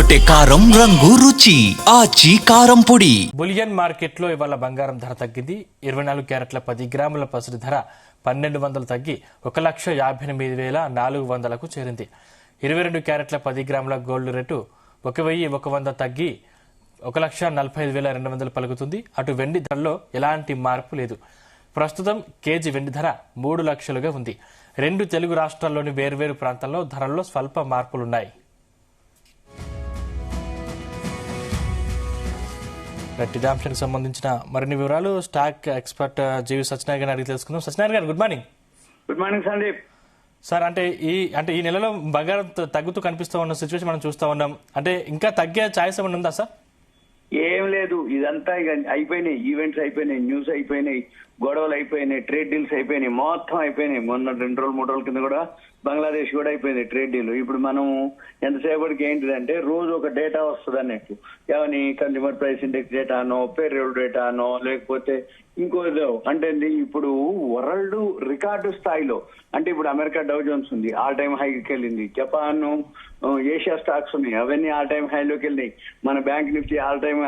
అదరగొట్టే కారం రంగు రుచి ఆచి కారం పొడి. బులియన్ మార్కెట్లో ఇవాళ బంగారం ధర తగ్గింది. 24 క్యారెట్ల 10 గ్రాముల పసిడి ధర 1200 తగ్గి 1,58,400కు చేరింది. 22 క్యారెట్ల 10 గ్రాముల గోల్డ్ రేటు 1,100 తగ్గి 1,45,200 పలుకుతుంది. అటు వెండి ధరలో ఎలాంటి మార్పు లేదు. ప్రస్తుతం కేజీ వెండి ధర 3 లక్షలుగా ఉంది. రెండు తెలుగు రాష్ట్రాల్లోని వేర్వేరు ప్రాంతాల్లో ధరల్లో స్వల్ప మార్పులున్నాయి. ఇదే అంశానికి సంబంధించిన మరిన్ని వివరాలు స్టాక్ ఎక్స్పర్ట్ జీవి సత్యనారాయణ గారిని అడిగి తెలుసుకుందాం. సత్యనారాయణ గారు, good morning. Good morning Sandeep. Sir, ఈ నెలలో బంగారం తగ్గుతూ కనిపిస్తూ ఉన్న సిచ్యువేషన్ మనం చూస్తూ ఉన్నాం. అంటే ఇంకా తగ్గే ఛాయిస్ ఏమైనా ఉందా సార్? ఏం లేదు, ఇదంతా ఇక అయిపోయినాయి. ఈవెంట్స్ అయిపోయినాయి, న్యూస్ అయిపోయినాయి, గొడవలు అయిపోయినాయి, ట్రేడ్ డీల్స్ అయిపోయినాయి, మొత్తం అయిపోయినాయి. మొన్న 2 రోజులు 3 రోజుల కింద కూడా బంగ్లాదేశ్ కూడా అయిపోయింది ట్రేడ్ డీల్. ఇప్పుడు మనం ఎంతసేపటికి ఏంటిదంటే రోజు ఒక డేటా వస్తుంది అన్నట్టు. ఏమని కన్స్యూమర్ ప్రైస్ ఇండెక్స్ డేటానో, పేరోల్ డేటానో, లేకపోతే ఇంకోదో. అంటే ఇప్పుడు వరల్డ్ రికార్డు స్థాయిలో, అంటే ఇప్పుడు అమెరికా డౌ జోన్స్ ఉంది, ఆల్ టైమ్ హైకి వెళ్ళింది. జపాన్, ఏషియా స్టాక్స్ ఉన్నాయి, అవన్నీ ఆల్ టైమ్ హైలోకి వెళ్ళినాయి. మన బ్యాంక్ నిఫ్టీ ఆల్ టైమ్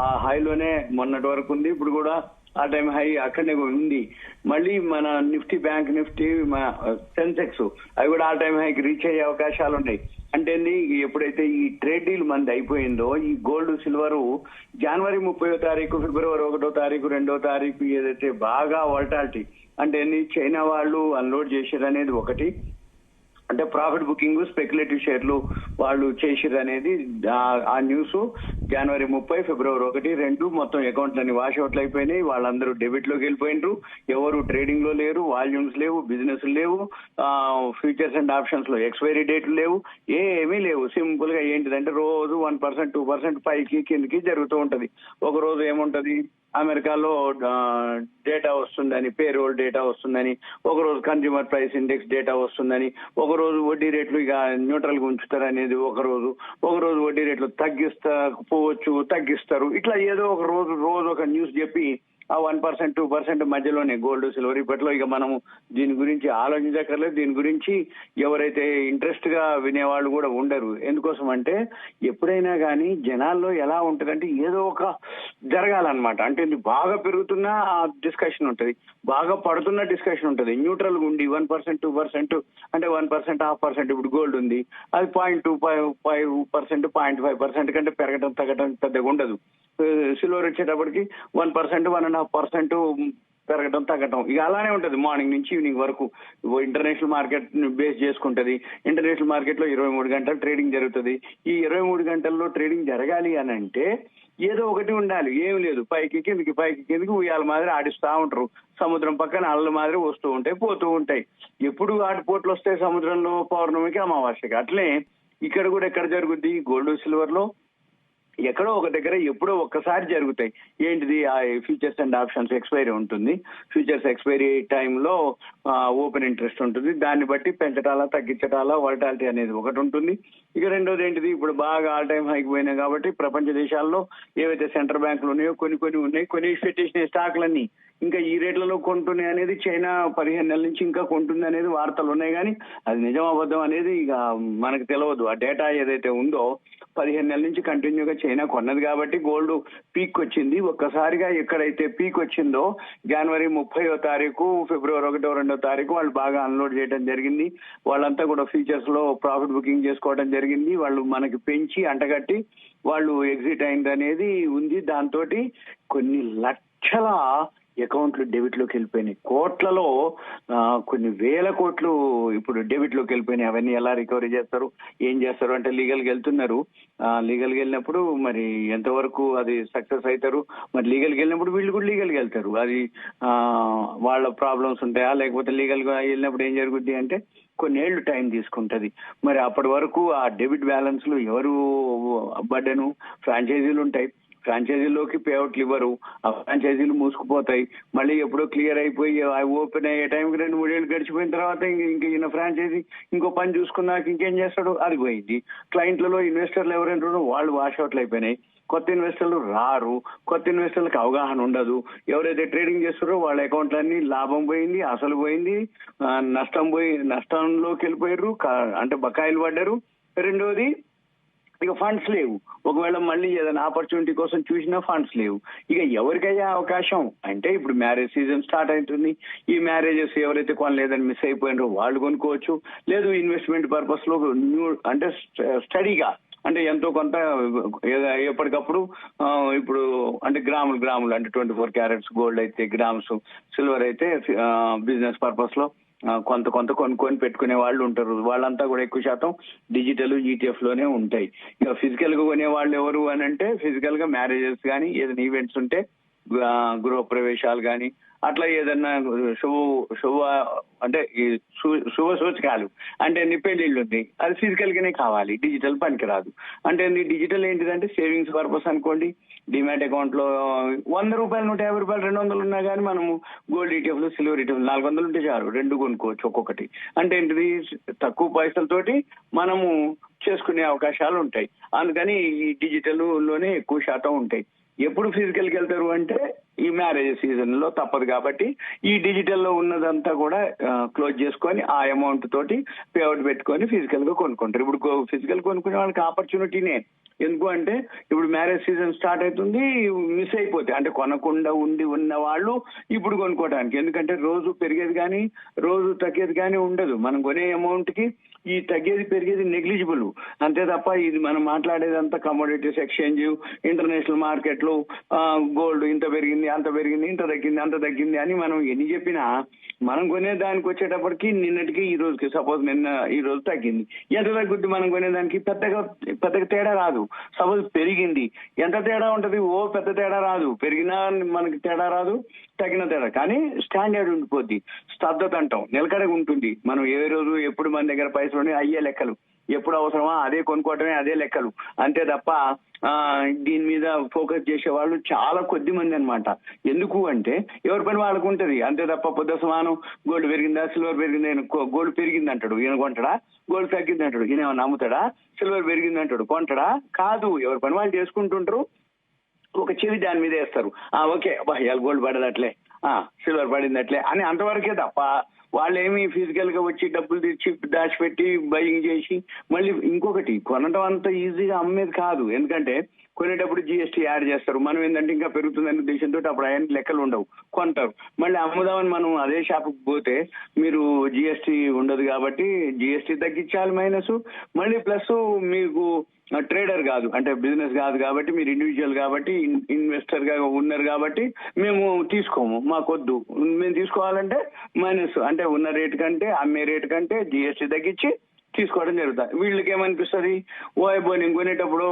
ఆ హైలోనే మొన్నటి వరకు ఉంది, ఇప్పుడు కూడా ఆ టైం హై అక్కడనే ఉంది. మళ్ళీ మన నిఫ్టీ, బ్యాంక్ నిఫ్టీ, సెన్సెక్స్ అవి కూడా ఆల్ టైమ్ హైకి రీచ్ అయ్యే అవకాశాలు ఉన్నాయి. అంటే ఎప్పుడైతే ఈ ట్రేడ్ డీల్ మంది అయిపోయిందో, ఈ గోల్డ్ సిల్వర్ జనవరి 30వ తారీఖు, ఫిబ్రవరి 1వ తారీఖు, 2వ తారీఖు ఏదైతే బాగా వోల్టాలిటీ, అంటే చైనా వాళ్ళు అన్లోడ్ చేసేది అనేది ఒకటి, అంటే ప్రాఫిట్ బుకింగ్, స్పెక్యులేటివ్ షేర్లు వాళ్ళు చేసిరు అనేది ఆ న్యూస్. జనవరి 30, ఫిబ్రవరి 1, 2 మొత్తం అకౌంట్లన్నీ వాషౌట్లు అయిపోయినాయి. వాళ్ళందరూ డెబిట్ లోకి వెళ్ళిపోయినారు. ఎవరు ట్రేడింగ్ లో లేరు, వాల్యూమ్స్ లేవు, బిజినెస్ లేవు, ఫ్యూచర్స్ అండ్ ఆప్షన్స్ లో ఎక్స్పైరీ డేట్లు లేవు, ఏమీ లేవు. సింపుల్ గా ఏంటిదంటే రోజు 1%, 2% పైకి కిందకి జరుగుతూ ఉంటది. ఒక రోజు ఏముంటది, అమెరికాలో డేటా వస్తుందని, పేరోల్ డేటా వస్తుందని, ఒకరోజు కన్స్యూమర్ ప్రైస్ ఇండెక్స్ డేటా వస్తుందని, ఒకరోజు వడ్డీ రేట్లు ఇక న్యూట్రల్ గా ఉంచుతారు అనేది ఒకరోజు వడ్డీ రేట్లు తగ్గిపోవచ్చు, తగ్గిస్తారు. ఇట్లా ఏదో ఒక రోజు ఒక న్యూస్ చెప్పి ఆ 1%, 2% మధ్యలోనే గోల్డ్ సిల్వర్. ఇప్పట్లో ఇక మనము దీని గురించి ఆలోచించక్కర్లేదు. దీని గురించి ఎవరైతే ఇంట్రెస్ట్ గా వినేవాళ్ళు కూడా ఉండరు. ఎందుకోసం అంటే ఎప్పుడైనా కానీ జనాల్లో ఎలా ఉంటదంటే ఏదో ఒక జరగాలన్నమాట. అంటే బాగా పెరుగుతున్నా డిస్కషన్ ఉంటది, బాగా పడుతున్న డిస్కషన్ ఉంటది. న్యూట్రల్ గా ఉండి 1%, 2% అంటే 1%, 0.5%. ఇప్పుడు గోల్డ్ ఉంది, అది 0.25%, 0.5% కంటే పెరగడం తగ్గడం పెద్దగా ఉండదు. సిల్వర్ వచ్చేటప్పటికి 1%, 1.5% పెరగడం తగ్గడం ఇక అలానే ఉంటది మార్నింగ్ నుంచి ఈవినింగ్ వరకు. ఇంటర్నేషనల్ మార్కెట్ బేస్ చేసుకుంటది. ఇంటర్నేషనల్ మార్కెట్ లో 23 గంటలు ట్రేడింగ్ జరుగుతుంది. ఈ 23 గంటల్లో ట్రేడింగ్ జరగాలి అని అంటే ఏదో ఒకటి ఉండాలి. ఏం లేదు, పైకి కిందకి ఉయ్యాల మాదిరి ఆడిస్తా ఉంటారు. సముద్రం పక్కన అల్ల మాదిరి వస్తూ ఉంటాయి, పోతూ ఉంటాయి. ఎప్పుడు ఆటిపోట్లు వస్తాయి సముద్రంలో? పౌర్ణమికి, అమావాస్యకి. అట్లే ఇక్కడ కూడా ఎక్కడ జరుగుద్ది, గోల్డ్ సిల్వర్ లో ఎక్కడో ఒక దగ్గర ఎప్పుడో ఒక్కసారి జరుగుతాయి. ఏంటిది, ఆ ఫ్యూచర్స్ అండ్ ఆప్షన్స్ ఎక్స్పైరీ ఉంటుంది. ఫ్యూచర్స్ ఎక్స్పైరీ టైంలో ఓపెన్ ఇంట్రెస్ట్ ఉంటుంది. దాన్ని బట్టి పెంచటాలా తగ్గించటాలా వాలటాలిటీ అనేది ఒకటి ఉంటుంది. ఇక రెండోది ఏంటిది, ఇప్పుడు బాగా ఆల్ టైమ్ హైకి పోయినాయి కాబట్టి ప్రపంచ దేశాల్లో ఏవైతే సెంట్రల్ బ్యాంకులు ఉన్నాయో కొన్ని ఉన్నాయి, కొన్ని పెట్టేసిన స్టాక్లన్నీ ఇంకా ఈ రేట్లలో కొంటున్నాయి అనేది చైనా 15 నెలల నుంచి ఇంకా కొంటుంది అనేది వార్తలు ఉన్నాయి. కానీ అది నిజం అబద్ధం అనేది ఇక మనకు తెలియదు. ఆ డేటా ఏదైతే ఉందో 15 నెలల నుంచి కంటిన్యూగా చైనా కొన్నది కాబట్టి గోల్డ్ పీక్ వచ్చింది. ఒక్కసారిగా ఎక్కడైతే పీక్ వచ్చిందో జనవరి 30వ తారీఖు, ఫిబ్రవరి 1, 2వ తారీఖు వాళ్ళు బాగా అన్లోడ్ చేయడం జరిగింది. వాళ్ళంతా కూడా ఫ్యూచర్స్ లో ప్రాఫిట్ బుకింగ్ చేసుకోవడం జరిగింది. వాళ్ళు మనకి పెంచి అంటగట్టి వాళ్ళు ఎగ్జిట్ అయింది అనేది ఉంది. దాంతో కొన్ని లక్షల అకౌంట్లు డెబిట్ లోకి వెళ్ళిపోయినాయి. కోట్లలో కొన్ని వేల కోట్లు ఇప్పుడు డెబిట్ లోకి వెళ్ళిపోయినాయి. అవన్నీ ఎలా రికవరీ చేస్తారు, ఏం చేస్తారు అంటే లీగల్ గా వెళ్తున్నారు. లీగల్ గా వెళ్ళినప్పుడు మరి ఎంతవరకు అది సక్సెస్ అవుతారు, మరి లీగల్ గా వెళ్ళినప్పుడు వీళ్ళు కూడా లీగల్ గా వెళ్తారు. అది వాళ్ళ ప్రాబ్లమ్స్ ఉంటాయా, లేకపోతే లీగల్ గా వెళ్ళినప్పుడు ఏం జరుగుద్ది అంటే కొన్నేళ్లు టైం తీసుకుంటది. మరి అప్పటి వరకు ఆ డెబిట్ బ్యాలెన్స్ లు ఎవరు బడ్డను? ఫ్రాంచైజీలు ఉంటాయి, ఫ్రాంచైజీలోకి పేఅవుట్లు ఇవ్వరు, ఆ ఫ్రాంచైజీలు మూసుకుపోతాయి. మళ్ళీ ఎప్పుడో క్లియర్ అయిపోయి ఓపెన్ అయ్యే టైంకి 2-3 ఏళ్ళు గడిచిపోయిన తర్వాత ఇంక ఈయన ఫ్రాంచైజీ ఇంకో పని చూసుకున్నాక ఇంకేం చేస్తాడు, అది పోయింది. క్లయింట్లలో ఇన్వెస్టర్లు ఎవరైనా వాళ్ళు వాషౌట్లు అయిపోయినాయి. కొత్త ఇన్వెస్టర్లు రారు, కొత్త ఇన్వెస్టర్లకు అవగాహన ఉండదు. ఎవరైతే ట్రేడింగ్ చేస్తారో వాళ్ళ అకౌంట్లన్నీ లాభం పోయింది, అసలు పోయింది, నష్టంలోకి వెళ్ళిపోయారు, అంటే బకాయిలు పడ్డారు. రెండోది ఇక ఫండ్స్ లేవు. ఒకవేళ మళ్ళీ ఏదైనా ఆపర్చునిటీ కోసం చూసినా ఫండ్స్ లేవు. ఇక ఎవరికయ్యే అవకాశం అంటే ఇప్పుడు మ్యారేజ్ సీజన్ స్టార్ట్ అవుతుంది. ఈ మ్యారేజెస్ ఎవరైతే కొనలేదని మిస్ అయిపోయినారో వాళ్ళు కొనుక్కోవచ్చు. లేదు ఇన్వెస్ట్మెంట్ పర్పస్ లో న్యూ అంటే స్టడీగా అంటే ఎంతో కొంత ఎప్పటికప్పుడు ఇప్పుడు అంటే గ్రాములు అంటే 24 క్యారెట్స్ గోల్డ్ అయితే గ్రామ్స్, సిల్వర్ అయితే బిజినెస్ పర్పస్ లో కొంత కొనుక్కొని పెట్టుకునే వాళ్ళు ఉంటారు. వాళ్ళంతా కూడా ఎక్కువ శాతం డిజిటల్ ఈటీఎఫ్ లోనే ఉంటాయి. ఇక ఫిజికల్ గా కొనే వాళ్ళు ఎవరు అని అంటే ఫిజికల్ గా మ్యారేజెస్ కానీ ఏదైనా ఈవెంట్స్ ఉంటే గృహ ప్రవేశాలు కానీ అట్లా ఏదన్నా శుభ అంటే ఈ శుభ సూచకాలు అంటే పెళ్లిళ్ళు ఉంది, అది ఫిజికల్ గానే కావాలి, డిజిటల్ పనికిరాదు. అంటే డిజిటల్ ఏంటిదంటే సేవింగ్స్ పర్పస్ అనుకోండి. డిమాట్ అకౌంట్ లో 100 రూపాయలు 150 రూపాయలు 200 ఉన్నా కానీ మనము గోల్డ్ ఈటీఎఫ్ లో సిల్వర్ ఈటీఎఫ్ 400 ఉంటే చాలు, 2 కొనుక్కోవచ్చు ఒక్కొక్కటి. అంటే ఏంటిది తక్కువ పైసలతోటి మనము చేసుకునే అవకాశాలు ఉంటాయి. అందుకని ఈ డిజిటల్ లోనే ఎక్కువ శాతం ఉంటాయి. ఎప్పుడు ఫిజికల్కి వెళ్తారు అంటే ఈ మ్యారేజ్ సీజన్ లో తప్పదు కాబట్టి ఈ డిజిటల్ లో ఉన్నదంతా కూడా క్లోజ్ చేసుకొని ఆ అమౌంట్ తోటి పేఅవుట్ పెట్టుకొని ఫిజికల్ గా కొనుక్కుంటారు. ఇప్పుడు ఫిజికల్ కొనుక్కునే వాళ్ళకి ఆపర్చునిటీనే. ఎందుకు అంటే ఇప్పుడు మ్యారేజ్ సీజన్ స్టార్ట్ అవుతుంది, మిస్ అయిపోతే అంటే కొనకుండా ఉన్న వాళ్ళు ఇప్పుడు కొనుక్కోవడానికి. ఎందుకంటే రోజు పెరిగేది కానీ రోజు తగ్గేది కానీ ఉండదు. మనం కొనే అమౌంట్ కి ఈ తగ్గేది పెరిగేది నెగ్లిజిబుల్ అంతే తప్ప ఇది మనం మాట్లాడేదంతా కమోడిటీస్ ఎక్స్చేంజ్, ఇంటర్నేషనల్ మార్కెట్లు, గోల్డ్ ఇంత పెరిగింది అంత పెరిగింది ఇంత తగ్గింది అంత తగ్గింది అని మనం ఎన్ని చెప్పినా మనం కొనే దానికి వచ్చేటప్పటికి నిన్నటికి ఈ రోజుకి సపోజ్ ఈ రోజు తగ్గింది, ఎంత తగ్గుద్ది? మనం కొనేదానికి పెద్దగా తేడా రాదు. సపోజ్ పెరిగింది, ఎంత తేడా ఉంటది? పెద్ద తేడా రాదు. పెరిగినా మనకి తేడా రాదు, తగిన తేడా కానీ స్టాండర్డ్ ఉండిపోద్ది. స్తబ్దత అంటాం, నిలకడగా ఉంటుంది. మనం ఏ రోజు ఎప్పుడు మన దగ్గర పైసలు ఉన్నాయి అయ్యే లెక్కలు, ఎప్పుడు అవసరమా అదే కొనుక్కోవటమే అదే లెక్కలు అంతే తప్ప దీని మీద ఫోకస్ చేసే వాళ్ళు చాలా కొద్ది మంది అనమాట. ఎందుకు అంటే ఎవరి పని వాళ్ళకు ఉంటది అంతే తప్ప పొద్దు సమానం గోల్డ్ పెరిగిందా సిల్వర్ పెరిగిందా, గోల్డ్ పెరిగింది అంటాడు ఈయన కొంటాడా, గోల్డ్ తగ్గింది అంటాడు ఈయన ఏమన్నా నమ్ముతాడా, సిల్వర్ పెరిగింది అంటాడు కొంటాడా? కాదు, ఎవరి పని వాళ్ళు చేసుకుంటుంటారు. ఒక చెవి దాని మీద వేస్తారు, ఓకే ఇవాళ గోల్డ్ పడదట్లే, సిల్వర్ పడిందట్లే అని అంతవరకే తప్ప వాళ్ళు ఏమి ఫిజికల్ గా వచ్చి డబ్బులు తెచ్చి దాచిపెట్టి బయింగ్ చేసి మళ్ళీ ఇంకొకటి కొనడం అంత ఈజీగా అమ్మేది కాదు. ఎందుకంటే కొనేటప్పుడు జిఎస్టీ యాడ్ చేస్తారు. మనం ఏంటంటే ఇంకా పెరుగుతుందనే ఉద్దేశంతో అప్పుడు ఆయన లెక్కలు ఉండవు, కొంటారు. మళ్ళీ అమ్ముదామని మనం అదే షాపుకి పోతే మీరు జిఎస్టీ ఉండదు కాబట్టి జిఎస్టీ తగ్గించాలి మైనస్, మళ్ళీ ప్లస్ మీకు ట్రేడర్ కాదు అంటే బిజినెస్ కాదు కాబట్టి మీరు ఇండివిజువల్ కాబట్టి ఇన్వెస్టర్ గా ఉన్నారు కాబట్టి మేము తీసుకోము, మాకొద్దు, మేము తీసుకోవాలంటే మైనస్ అంటే ఉన్న రేటు కంటే అమ్మే రేటు కంటే జిఎస్టీ తగ్గించి తీసుకోవడం జరుగుతుంది. వీళ్ళకి ఏమనిపిస్తుంది, ఓ నేను కొనేటప్పుడు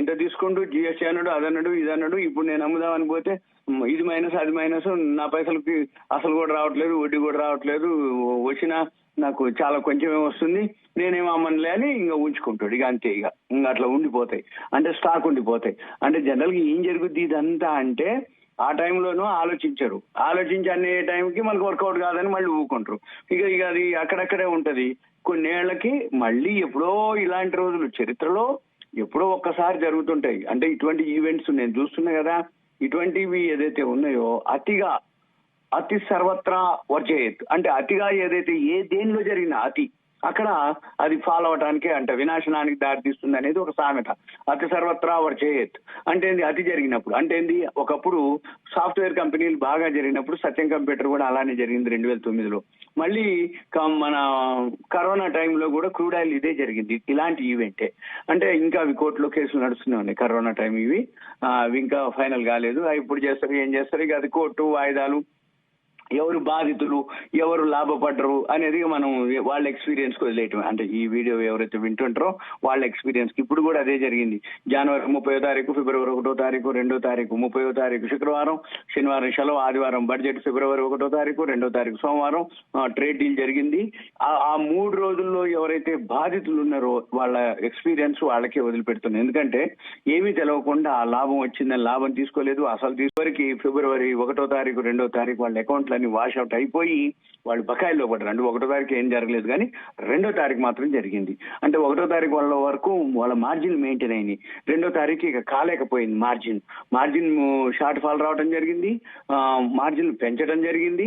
ఇంత తీసుకుంటూ జిఎస్టీ అన్నాడు అదన్నాడు ఇదన్నాడు, ఇప్పుడు నేను అమ్ముదామని పోతే ఇది మైనస్ అది మైనస్, నా పైసలకి అసలు కూడా రావట్లేదు, వడ్డీ కూడా రావట్లేదు, వచ్చినా నాకు చాలా కొంచెమే వస్తుంది, నేనేమో అమ్మనులే అని ఇంకా ఉంచుకుంటాడు. ఇక అంతే, ఇక అట్లా ఉండిపోతాయి అంటే స్టాక్ ఉండిపోతాయి. అంటే జనరల్ గా ఏం జరుగుద్ది ఇదంతా అంటే ఆ టైంలోనూ ఆలోచించరు, ఆలోచించి అనే టైంకి మనకు వర్కౌట్ కాదని మళ్ళీ ఊరుకుంటారు. ఇక అది అక్కడక్కడే ఉంటది. కొన్నేళ్లకి మళ్ళీ ఎప్పుడో ఇలాంటి రోజులు చరిత్రలో ఎప్పుడో ఒక్కసారి జరుగుతుంటాయి. అంటే ఇటువంటి ఈవెంట్స్ నేను చూస్తున్నా కదా, ఇటువంటివి ఏదైతే ఉన్నాయో అతి సర్వత్రా వర్జయేత్ అంటే అతిగా ఏదైతే దేనిలో జరిగిన అతి అక్కడ అది ఫాలో అవటానికే అంటే వినాశనానికి దారితీస్తుంది అనేది ఒక సామెత. అతి సర్వత్రా వర్జయేత్ అంటే ఏంది? అతి జరిగినప్పుడు అంటే ఏంది? ఒకప్పుడు సాఫ్ట్వేర్ కంపెనీలు బాగా జరిగినప్పుడు సత్యం కంప్యూటర్ కూడా అలానే జరిగింది 2009లో. మళ్ళీ మన కరోనా టైంలో కూడా క్రూడ్ ఆయిల్ ఇదే జరిగింది, ఇలాంటి ఈవెంటే. అంటే ఇంకా అవి కోర్టులో కేసులు నడుస్తూనే ఉన్నాయి కరోనా టైం, ఇవి ఇంకా ఫైనల్ కాలేదు. ఇప్పుడు చేస్తారు ఏం చేస్తారు, ఇక అది కోర్టు వాయిదాలు, ఎవరు బాధితులు ఎవరు లాభపడ్డరు అనేది మనం వాళ్ళ ఎక్స్పీరియన్స్ కి వదిలేయటం. అంటే ఈ వీడియో ఎవరైతే వింటుంటారో వాళ్ళ ఎక్స్పీరియన్స్ కి ఇప్పుడు కూడా అదే జరిగింది. జనవరి 30వ తారీఖు, ఫిబ్రవరి 1వ తారీఖు, 2వ తారీఖు, 30వ తారీఖు శుక్రవారం, శనివారం సెలవు, ఆదివారం బడ్జెట్, ఫిబ్రవరి 1వ తారీఖు, 2వ తారీఖు సోమవారం ట్రేడ్ డీల్ జరిగింది. ఆ 3 రోజుల్లో ఎవరైతే బాధితులు ఉన్నారో వాళ్ళ ఎక్స్పీరియన్స్ వాళ్ళకే వదిలిపెడుతుంది. ఎందుకంటే ఏమీ తెలవకుండా ఆ లాభం వచ్చిందని లాభం తీసుకోలేదు, అసలు తీసుకొరికి ఫిబ్రవరి 1వ తారీఖు 2వ తారీఖు వాళ్ళ అకౌంట్ అన్ని వాష్ అవుట్ అయిపోయి వాళ్ళు బకాయిల్లో పడ్డారు. అంటే 1వ తారీఖు ఏం జరగలేదు, కానీ 2వ తారీఖు మాత్రం జరిగింది. అంటే 1వ తారీఖు వాళ్ళ వరకు వాళ్ళ మార్జిన్ మెయింటైన్ అయినాయి. 2వ తారీఖు ఇక కాలేకపోయింది. మార్జిన్ షార్ట్ ఫాల్ రావడం జరిగింది, మార్జిన్ పెంచడం జరిగింది,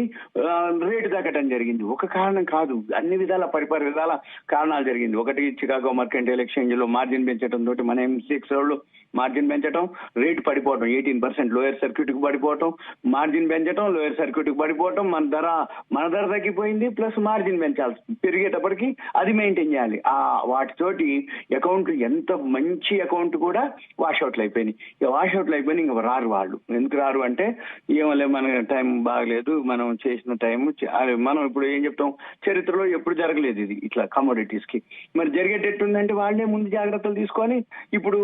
రేటు తగ్గడం జరిగింది. ఒక కారణం కాదు, అన్ని విధాల విధాల కారణాలు జరిగింది. ఒకటి, చికాగో మర్కెంటైల్ ఎక్స్చేంజ్ లో మార్జిన్ పెంచడం తోటి మన MCX లో మార్జిన్ పెంచడం, రేటు పడిపోవడం, 18% లోయర్ సర్క్యూట్ కు పడిపోవటం, మార్జిన్ పెంచడం, లోయర్ సర్క్యూట్ కు పడిపోవటం, మన ధర తగ్గిపోయింది, ప్లస్ మార్జిన్ పెంచాల్సి పెరిగేటప్పటికి అది మెయింటైన్ చేయాలి. వాటితోటి అకౌంట్ ఎంత మంచి అకౌంట్ కూడా వాషౌట్లు అయిపోయినాయి. ఇక వాషౌట్లు అయిపోయినాయి, ఇంకా రారు వాళ్ళు. ఎందుకు రారు అంటే ఏమలే, మన టైం బాగలేదు, మనం చేసిన టైం మనం ఇప్పుడు ఏం చెప్తాం, చరిత్రలో ఎప్పుడు జరగలేదు ఇది ఇట్లా కమోడిటీస్ కి. మరి జరిగేటట్టుందంటే వాళ్ళే ముందు జాగ్రత్తలు తీసుకొని ఇప్పుడు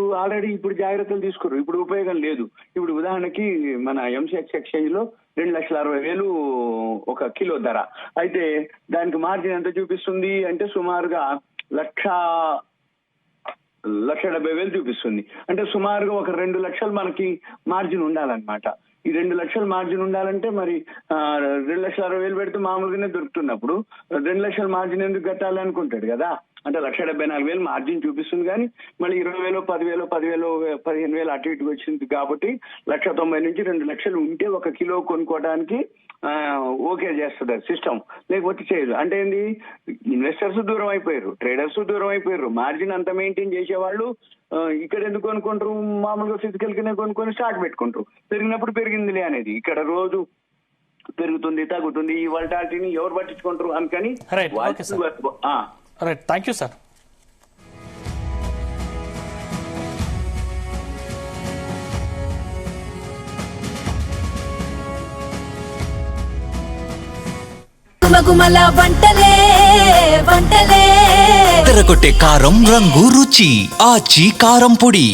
జాగ్రత్తలు తీసుకోరు, ఇప్పుడు ఉపయోగం లేదు. ఇప్పుడు ఉదాహరణకి మన MCX ఎక్స్చేంజ్ లో 2,60,000 ఒక కిలో ధర అయితే దానికి మార్జిన్ ఎంత చూపిస్తుంది అంటే సుమారుగా 1,70,000 చూపిస్తుంది. అంటే సుమారుగా ఒక 2 లక్షలు మనకి మార్జిన్ ఉండాలన్నమాట. ఈ 2 లక్షల మార్జిన్ ఉండాలంటే మరి 2,60,000 పెడితే మామూలుగానే దొరుకుతున్నప్పుడు 2 లక్షల మార్జిన్ ఎందుకు కట్టాలి అనుకుంటాడు కదా. అంటే 1,74,000 మార్జిన్ చూపిస్తుంది, కానీ మళ్ళీ 20,000, 10,000, 15,000 అటు ఇటు వచ్చింది. కాబట్టి 1,90,000 నుంచి 2 లక్షలు ఉంటే ఒక కిలో కొనుక్కోవడానికి ఓకే చేస్తుంది సిస్టమ్, లేకపోతే చేయదు. అంటే ఏంది, ఇన్వెస్టర్స్ దూరం అయిపోయారు, ట్రేడర్స్ దూరం అయిపోయారు, మార్జిన్ అంతా మెయింటైన్ చేసేవాళ్ళు ఇక్కడ ఎందుకు కొనుక్కుంటారు, మామూలుగా ఫిజికల్ కినే కొనుక్కొని స్టాక్ పెట్టుకుంటారు. పెరిగినప్పుడు పెరిగిందిలే అనేది. ఇక్కడ రోజు పెరుగుతుంది తగ్గుతుంది, ఈ వాలటాలిటీని ఎవరు పట్టించుకుంటారు అందుకని. Right, thank you sir. గుమగుమల వంటలే తెరకొట్టే కారం రంగు రుచి ఆచి కారం పొడి.